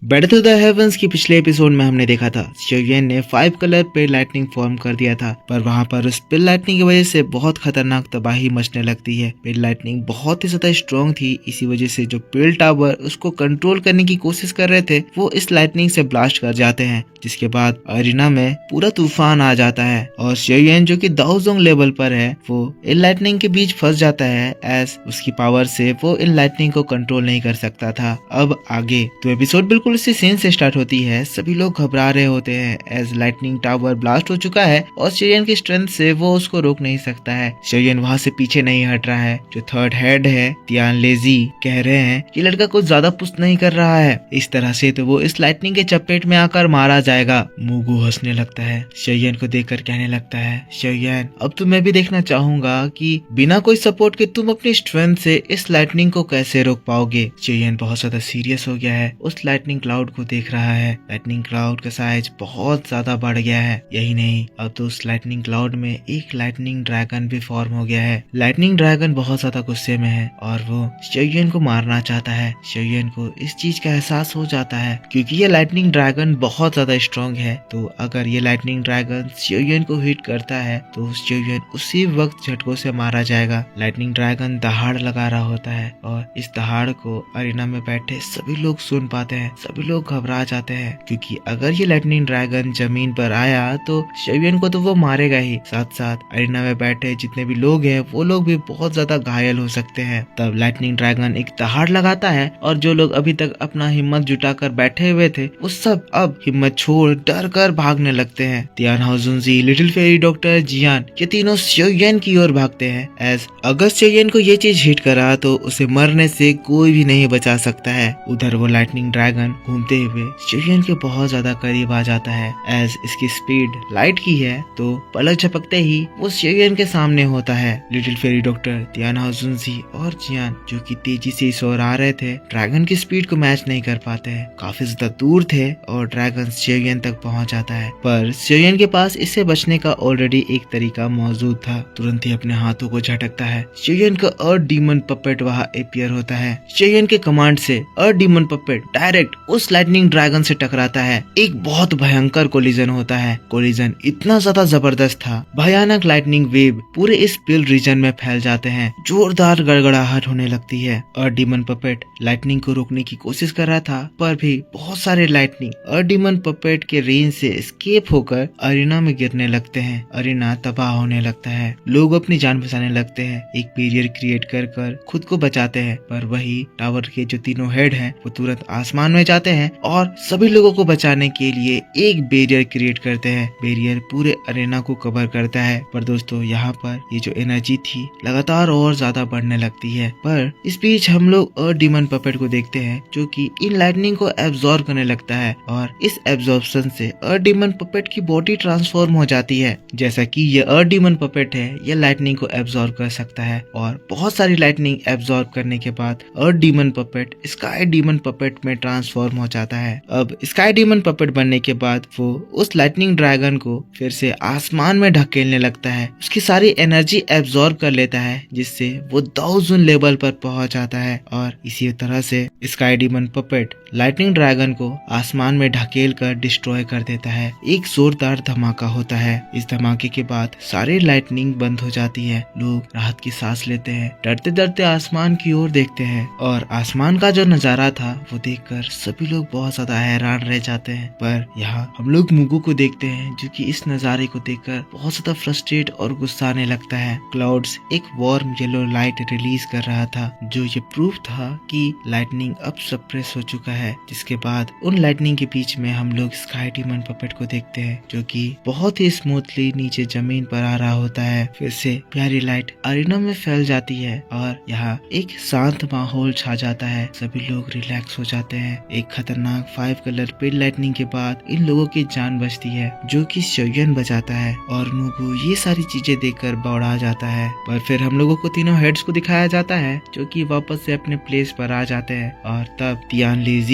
Battle to the heavens की पिछले episode में हमने देखा था शिवयन ने 5 कलर पे लाइटनिंग फॉर्म कर दिया था, पर वहां पर उस पिल लाइटनिंग की वजह से बहुत खतरनाक तबाही मचने लगती है। पिल लाइटनिंग बहुत ही ज्यादा स्ट्रॉन्ग थी, इसी वजह से जो पिल टावर उसको कंट्रोल करने की कोशिश कर रहे थे वो इस लाइटनिंग से ब्लास्ट कर जाते हैं, जिसके बाद अरीना में पूरा तूफान आ जाता है और शिवयन जो कि दाओजोंग लेवल पर है वो इन लाइटनिंग के बीच फंस जाता है। एज उसकी पावर से वो इन लाइटनिंग को कंट्रोल नहीं कर सकता था। अब आगे तो एपिसोड बिल्कुल इसी सीन से स्टार्ट होती है। सभी लोग घबरा रहे होते हैं एज लाइटनिंग टावर ब्लास्ट हो चुका है और शिवयन की स्ट्रेंथ से वो उसको रोक नहीं सकता है। शिवयन वहाँ से पीछे नहीं हट रहा है। जो थर्ड हेड है तियान लेजी कह रहे हैं कि लड़का कुछ ज्यादा पुश नहीं कर रहा है, इस तरह से तो वो इस लाइटनिंग के चपेट में आकर मारा जाएगा। मुगु हंसने लगता है, शिवयन को देखकर कहने लगता है, शिवयन अब तो मैं भी देखना चाहूंगा कि बिना कोई सपोर्ट के तुम अपनी स्ट्रेंथ से इस लाइटनिंग को कैसे रोक पाओगे। शिवयन बहुत ज्यादा सीरियस हो गया है, उस लाइटनिंग क्लाउड को देख रहा है। लाइटनिंग क्लाउड का साइज बहुत ज्यादा बढ़ गया है। यही नहीं, अब तो उस लाइटनिंग क्लाउड में एक लाइटनिंग ड्रैगन भी फॉर्म हो गया है। लाइटनिंग ड्रैगन बहुत ज्यादा गुस्से में है और वो शिवयन को मारना चाहता है। शिवयन को इस चीज का एहसास हो जाता है क्योंकि ये लाइटनिंग ड्रैगन बहुत ज्यादा स्ट्रॉन्ग है, तो अगर ये लाइटनिंग ड्रैगन शिवयन को हिट करता है तो शिवयन उसी वक्त झटकों से मारा जाएगा। लाइटनिंग ड्रैगन दहाड़ लगा रहा होता है और इस दहाड़ को अरीना में बैठे सभी लोग सुन पाते हैं। सभी लोग घबरा जाते हैं क्योंकि अगर ये लाइटनिंग ड्रैगन जमीन पर आया तो शिवयन को तो वो मारेगा ही, साथ साथ अरीना में बैठे जितने भी लोग हैं वो लोग भी बहुत ज्यादा घायल हो सकते हैं। तब लाइटनिंग ड्रैगन एक दहाड़ लगाता है और जो लोग अभी तक अपना हिम्मत जुटाकर बैठे हुए थे वो सब अब हिम्मत छोड़ डर कर भागने लगते हैं। तियान हाओजुनजी, लिटिल फेरी डॉक्टर, जियान, ये तीनों शिवयन की ओर भागते हैं। एज अगर शिवयन को ये चीज हिट करा तो उसे मरने से कोई भी नहीं बचा सकता है। उधर वो लाइटनिंग ड्रैगन घूमते हुए शिवयन के बहुत ज्यादा करीब आ जाता है। एज इसकी स्पीड लाइट की है तो पलक झपकते ही वो शिवयन के सामने होता है। लिटिल फेरी डॉक्टर, तियान हाओजुनजी और जियान जो कि तेजी से इस ओर आ रहे थे ड्रैगन की स्पीड को मैच नहीं कर पाते हैं, काफी ज्यादा दूर थे और ड्रैगन शिवयन तक पहुंच जाता है। पर शिवयन के पास इससे बचने का ऑलरेडी एक तरीका मौजूद था। तुरंत ही अपने हाथों को झटकता है। शिवयन का अर्थ डीमन पपेट वहाँ अपीयर होता है। शिवयन के कमांड से अर्थ डीमन पपेट डायरेक्ट उस लाइटनिंग ड्रैगन से टकराता है। एक बहुत भयंकर कोलिजन होता है। कोलिजन इतना ज्यादा जबरदस्त था, भयानक लाइटनिंग वेव पूरे इस पिल रीजन में फैल जाते हैं। जोरदार गड़गड़ाहट होने लगती है। अर्थ डीमन पपेट लाइटनिंग को रोकने की कोशिश कर रहा था, पर भी बहुत सारे लाइटनिंग अर्थ डीमन पपेट के रेंज से एस्केप होकर अरीना में गिरने लगते हैं। अरीना तबाह होने लगता है। लोग अपनी जान बचाने लगते हैं, एक बैरियर क्रिएट कर खुद को बचाते हैं, पर वही टावर के जो तीनों हेड हैं वो तुरंत आसमान में जाते हैं और सभी लोगों को बचाने के लिए एक बैरियर क्रिएट करते हैं। बैरियर पूरे अरेना को कवर करता है। पर दोस्तों यहाँ पर ये जो एनर्जी थी लगातार और ज्यादा बढ़ने लगती है। पर इस बीच हम लोग अर्थ डीमन पपेट को देखते हैं जो कि इन लाइटनिंग को एब्जॉर्ब करने लगता है और इस एब्जॉर्प्शन से अर्थ डीमन पपेट की बॉडी ट्रांसफॉर्म हो जाती है। जैसा कि ये अर्थ डीमन पपेट है ये लाइटनिंग को एब्जॉर्ब कर सकता है और बहुत सारी लाइटनिंग एब्जॉर्ब करने के बाद earth demon puppet sky demon puppet में ट्रांसफॉर्म हो जाता है। अब स्काई डीमन पपेट बनने के बाद वो उस लाइटनिंग ड्रैगन को फिर से आसमान में ढकेलने लगता है। उसकी सारी एनर्जी एब्जॉर्ब कर लेता है जिससे वो दाओजुन लेवल पर पहुंच जाता है और इसी तरह से sky demon puppet lightning dragon को आसमान में ढकेल कर डिस्ट्रॉय कर देता है। एक जोरदार धमाका होता है। इस धमाके के बाद सारी लाइटनिंग बंद हो जाती है। लोग राहत की सांस लेते हैं, डरते डरते आसमान की ओर देखते हैं और आसमान का जो नजारा था वो देखकर सभी लोग बहुत ज्यादा हैरान रह जाते हैं। पर यहाँ हम लोग मुगु को देखते हैं जो कि इस नजारे को देखकर बहुत ज्यादा फ्रस्ट्रेट और गुस्सा आने लगता है। क्लाउड्स एक वार्म येलो लाइट रिलीज कर रहा था जो ये प्रूफ था कि लाइटनिंग अब सप्रेस हो चुका है। जिसके बाद उन लाइटनिंग के बीच में हम लोग स्काई डीमन पपेट को देखते हैं जो कि बहुत ही स्मूथली नीचे जमीन पर आ रहा होता है। फिर से प्यारी लाइट अरीना में फैल जाती है और यहाँ एक शांत माहौल छा जाता है। सभी लोग रिलैक्स हो जाते हैं। एक खतरनाक 5 कलर पिल लाइटनिंग के बाद इन लोगों की जान बचती है जो कि शिवयन बचाता है और मुगु ये सारी चीजें देखकर बौड़ा जाता है। पर फिर हम लोगों को तीनों हेड्स को दिखाया जाता है जो कि वापस से अपने प्लेस पर आ जाते हैं और तब तियान लेजी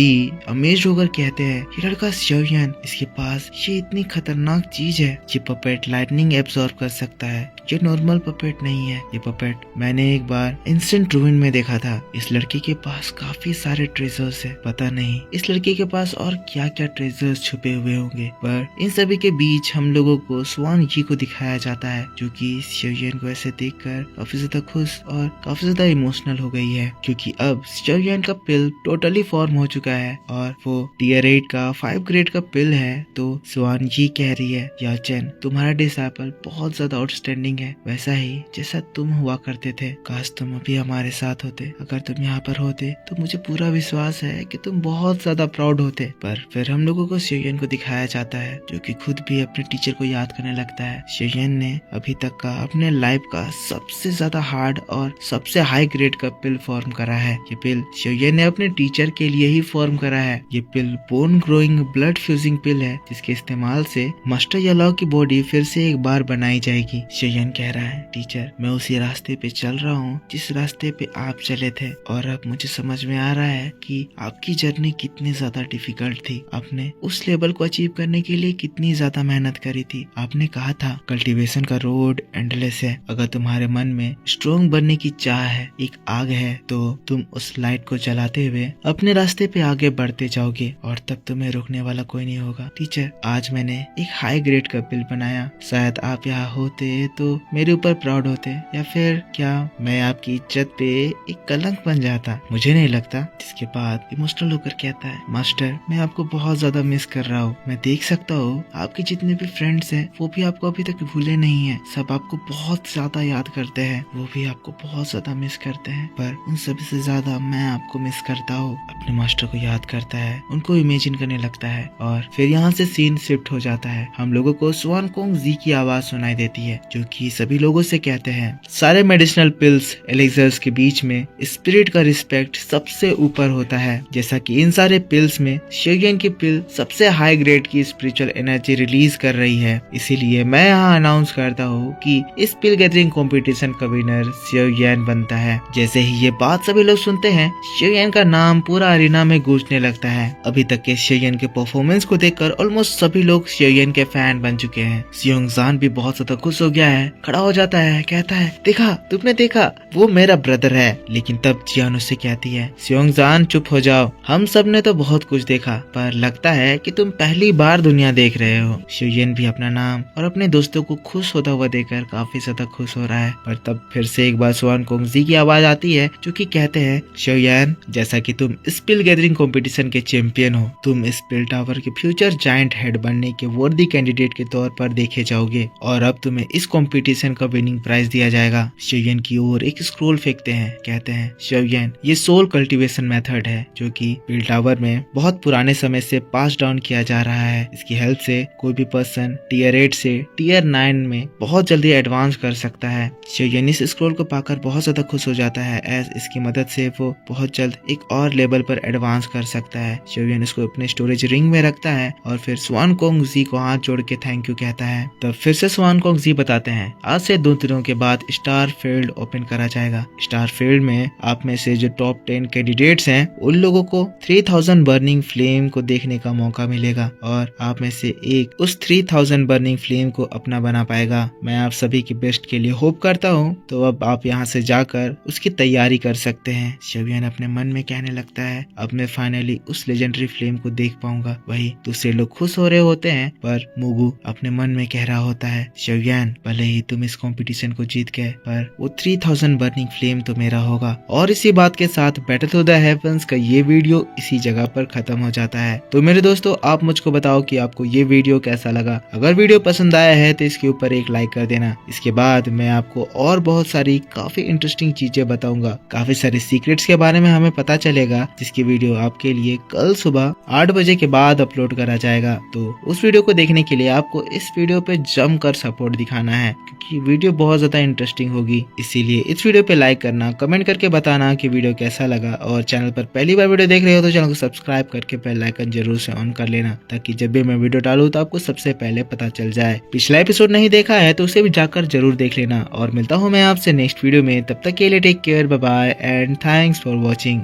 अमेज होकर कहते हैं ये लड़का शिवयन, इसके पास ये इतनी खतरनाक चीज है, ये पपेट लाइटनिंग एब्सॉर्ब कर सकता है। ये नॉर्मल पपेट नहीं है, ये पपेट मैंने एक बार इंस्टेंट रूइन में देखा था। इस लड़के के पास काफी सारे ट्रेजर्स है, पता नहीं नहीं इस लड़के के पास और क्या क्या ट्रेजर्स छुपे हुए होंगे। पर इन सभी के बीच हम लोगों को स्वान जी को दिखाया जाता है, जो कि शिवयन को ऐसे देखकर काफी ज्यादा खुश और काफी ज्यादा इमोशनल हो गई है, क्योंकि अब शिवयन का पिल टोटली फॉर्म हो चुका है और वो टियर 8 का 5 ग्रेड का पिल है। तो स्वान जी कह रही है, याचन तुम्हारा डिसाइपल बहुत ज्यादा आउटस्टैंडिंग है, वैसा ही जैसा तुम हुआ करते थे। काश तुम अभी हमारे साथ होते, अगर तुम यहाँ पर होते तो मुझे पूरा विश्वास है कि तुम बहुत ज्यादा प्राउड होते। पर फिर हम लोगों को शिवयन को दिखाया जाता है, जो कि खुद भी अपने टीचर को याद करने लगता है। शिवयन ने अभी तक का अपने लाइफ का सबसे ज्यादा हार्ड और सबसे हाई ग्रेड का पिल फॉर्म करा है। ये पिल शिवयन ने अपने टीचर के लिए ही फॉर्म करा है। ये पिल बोन ग्रोइंग ब्लड फ्यूजिंग पिल है, जिसके इस्तेमाल से मास्टर येलो की बॉडी फिर से एक बार बनाई जाएगी। शिवयन कह रहा है, टीचर मैं उसी रास्ते पे चल रहा हूँ जिस रास्ते पे आप चले थे, और अब मुझे समझ में आ रहा है कि आपकी जर्नी कितनी ज्यादा डिफिकल्ट थी। आपने उस लेवल को अचीव करने के लिए कितनी ज्यादा मेहनत करी थी। आपने कहा था कल्टीवेशन का रोड एंडलेस है, अगर तुम्हारे मन में स्ट्रॉन्ग बनने की चाह है, एक आग है, तो तुम उस लाइट को जलाते हुए अपने रास्ते पे आगे बढ़ते जाओगे और तब तुम्हें रोकने वाला कोई नहीं होगा। टीचर आज मैंने एक हाई ग्रेड का पिल बनाया, शायद आप यहाँ होते तो मेरे ऊपर प्राउड होते, या फिर क्या मैं आपकी इज्जत पे एक कलंक बन जाता, मुझे नहीं लगता। जिसके बाद इमोशनल होकर कहता है, मास्टर मैं आपको बहुत ज्यादा मिस कर रहा हूँ। मैं देख सकता हूँ आपके जितने भी फ्रेंड्स हैं वो भी आपको अभी तक भूले नहीं है, सब आपको बहुत ज्यादा याद करते हैं, वो भी आपको बहुत ज्यादा मिस करते हैं। पर उन सभी से ज्यादा मैं आपको मिस करता हूँ। अपने मास्टर को याद करता है, उनको इमेजिन करने लगता है, और फिर यहाँ से सीन शिफ्ट हो जाता है। हम लोगों को स्वान कोंग जी की आवाज सुनाई देती है, जो कि सभी लोगों से कहते हैं, सारे मेडिसिनल पिल्स एलिक्सर्स के बीच में स्पिरिट का रिस्पेक्ट सबसे ऊपर होता है। जैसा कि इन सारे पिल्स में शिवयन की पिल सबसे हाई ग्रेड की स्पिरिचुअल एनर्जी रिलीज कर रही है, इसीलिए मैं यहाँ अनाउंस करता हूँ कि इस पिल गैदरिंग कंपटीशन का विनर शिवयन बनता है। जैसे ही ये बात सभी लोग सुनते हैं, शिवयन का नाम पूरा अरीना में गूंजने लगता है। अभी तक के शिवयन के परफॉर्मेंस को देखकर ऑलमोस्ट सभी लोग शिवयन के फैन बन चुके हैं। सियोंगजान भी बहुत ज्यादा खुश हो गया है, खड़ा हो जाता है, कहता है, देखा तुमने देखा, वो मेरा ब्रदर है। लेकिन तब जियान उससे कहती है, सियोंगजान चुप हो जाओ, हम सब ने तो बहुत कुछ देखा, पर लगता है कि तुम पहली बार दुनिया देख रहे हो। शिवयन भी अपना नाम और अपने दोस्तों को खुश होता हुआ देखकर काफी ज्यादा खुश हो रहा है। पर तब फिर से एक बार स्वान कोंग जी की आवाज आती है, जो कि कहते हैं, शिवयन जैसा कि तुम स्पिल गैदरिंग कंपटीशन के चैंपियन हो, तुम स्पिल टावर के फ्यूचर जायंट हेड बनने के वर्दी कैंडिडेट के तौर पर देखे जाओगे, और अब तुम्हें इस कंपटीशन का विनिंग प्राइज दिया जाएगा। शिवयन की ओर एक स्क्रोल फेंकते हैं, कहते हैं, शिवयन ये सोल कल्टीवेशन मेथड है, जो कि स्पिल टावर में बहुत पुराने समय से पास डाउन किया जा रहा है। इसकी हेल्प से कोई भी पर्सन टियर 8 से टियर 9 में बहुत जल्दी एडवांस कर सकता है। शिवयन इस स्क्रोल को पाकर बहुत ज्यादा खुश हो जाता है, एज इसकी मदद से वो बहुत जल्द एक और लेवल पर एडवांस कर सकता है। शिवयन इसको अपने स्टोरेज रिंग में रखता है और फिर स्वान कोंग जी को हाथ जोड़ के थैंक यू कहता है। तब फिर से स्वान कोंग जी बताते हैं, आज से 2 दिनों के बाद स्टार फील्ड ओपन करा जाएगा। स्टार फील्ड में आप में से जो टॉप 10 कैंडिडेट्स हैं, उन लोगों को 3000 बर्निंग फ्लेम को देखने का मौका मिलेगा, और आप में से एक उस 3000 बर्निंग फ्लेम को अपना बना पाएगा। मैं आप सभी की बेस्ट के लिए होप करता हूँ, तो अब आप यहाँ से जाकर उसकी तैयारी कर सकते हैं। शिवयन अपने मन में कहने लगता है, अब मैं फाइनली उस लेजेंडरी फ्लेम को देख पाऊंगा। वही दूसरे लोग खुश हो रहे होते हैं, पर मुगु अपने मन में कह रहा होता है, शिवयन भले ही तुम इस कंपटीशन को जीत गए, पर वो 3000 बर्निंग फ्लेम तो मेरा होगा। और इसी बात के साथ बैटल टू द हेवंस का ये वीडियो इसी जगह पर खत्म हो जाता है। तो मेरे दोस्तों, आप मुझको बताओ कि आपको ये वीडियो कैसा लगा। अगर वीडियो पसंद आया है तो इसके ऊपर एक लाइक कर देना। इसके बाद मैं आपको और बहुत सारी काफी इंटरेस्टिंग चीजें बताऊंगा, काफी सारे सीक्रेट्स के बारे में हमें पता चलेगा, जिसकी वीडियो आपके लिए कल सुबह 8 बजे के बाद अपलोड करा जाएगा। तो उस वीडियो को देखने के लिए आपको इस वीडियो पे जमकर सपोर्ट दिखाना है, क्योंकि वीडियो बहुत ज्यादा इंटरेस्टिंग होगी। इसीलिए इस वीडियो पे लाइक करना, कमेंट करके बताना कि वीडियो कैसा लगा, और चैनल पर पहली बार वीडियो देख रहे हो तो चैनल को सब्सक्राइब करके बेल आइकन जरूर से ऑन कर लेना, ताकि जब भी मैं वीडियो डालूं तो आपको सबसे पहले पता चल जाए। पिछला एपिसोड नहीं देखा है तो उसे भी जाकर जरूर देख लेना, और मिलता हूँ मैं आपसे नेक्स्ट वीडियो में। तब तक के लिए take care, bye bye and thanks for watching.